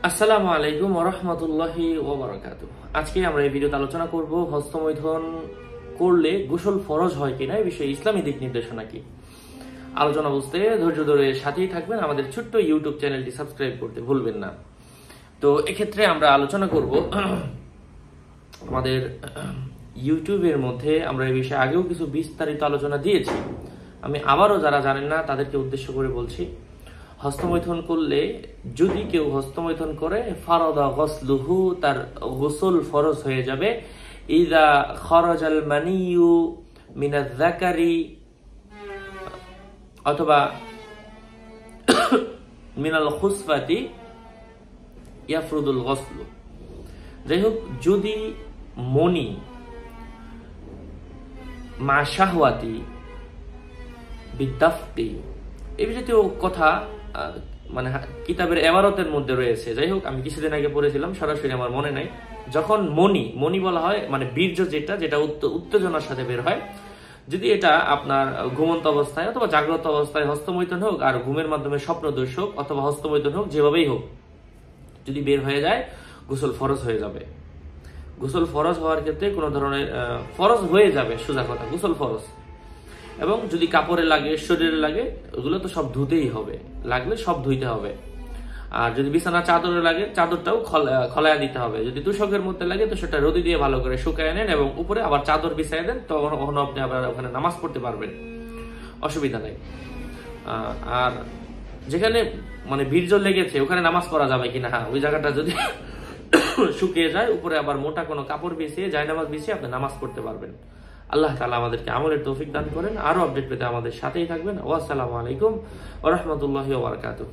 আসসালামু আলাইকুম ওয়া রাহমাতুল্লাহি ওয়া বারাকাতুহু। আজকে আমরা এই ভিডিওতে আলোচনা করব হস্তমৈথুন করলে গোসল ফরজ হয় কিনা এই বিষয়ে ইসলামী দিক নির্দেশনা কি। আলোচনা বুঝতে ধৈর্য ধরে সাথেই থাকবেন, আমাদের ছোট্ট ইউটিউব চ্যানেলটি সাবস্ক্রাইব করতে ভুলবেন না। তো এক্ষেত্রে আমরা আলোচনা করব আমাদের ইউটিউবের মধ্যে আমরা এই বিষয়ে আগেও কিছু বিস্তারিত আলোচনা দিয়েছি। আমি আবারও যারা জানেন না তাদেরকে উদ্দেশ্য করে বলছি, হস্তমৈথুন করলে যদি কেউ হস্তমৈথুন করে ফারাদা গসলুহু, তার গোসল ফরজ হয়ে যাবে। ইযা খরাজাল মানিয়ু মিনাজ যাকারি অথবা মিনাল খুসফাতি ইয়াফরুদুল গসলু। যাই হোক, যদি মনি মা শাহওয়াতি বিদাফতি এই জাতীয় কথা মানে কিতাবের এবারতের মধ্যে রয়েছে। যাই হোক, আমি কিছুদিন আগে পড়েছিলাম, সরাসরি আমার মনে নাই। যখন মনি বলা হয় মানে বীর্য যেটা উত্তেজনার সাথে বের হয়, যদি এটা আপনার ঘুমন্ত অবস্থায় অথবা জাগ্রত অবস্থায় হস্তমৈথুন হোক আর ঘুমের মাধ্যমে স্বপ্নদোষ হোক অথবা হস্তমৈথুন হোক, যেভাবেই হোক, যদি বের হয়ে যায় গোসল ফরজ হয়ে যাবে। গোসল ফরজ হওয়ার ক্ষেত্রে কোনো ধরনের ফরজ হয়ে যাবে, সোজা কথা, গোসল ফরজ। এবং যদি কাপড়ে লাগে, শরীরে লাগে, ওগুলো তো সব ধুতেই হবে, লাগলে সব ধুইতে হবে। আর যদি বিছানা চাদরে লাগে, চাদরটাও খলায়া দিতে হবে। যদি তুষকের মধ্যে লাগে তো সেটা রোদে দিয়ে ভালো করে শুকায় নেন এবং উপরে আবার চাদর বিছাই দেন, তখন আপনি আবার ওখানে নামাজ পড়তে পারবেন, অসুবিধা নেই। আর যেখানে মানে বীর্য লেগেছে ওখানে নামাজ পড়া যাবে কিনা, হ্যাঁ, ওই জায়গাটা যদি শুকিয়ে যায় উপরে আবার মোটা কোনো কাপড় বিছিয়ে জায়নামাজ বিছিয়ে আপনি নামাজ পড়তে পারবেন। আল্লাহ তাআলা আমাদেরকে আমলের তৌফিক দান করেন। আরো আপডেট পেতে আমাদের সাথেই থাকবেন। ওয়া আসসালামু আলাইকুম ওয়া রাহমাতুল্লাহি ওয়া বারাকাতুহু।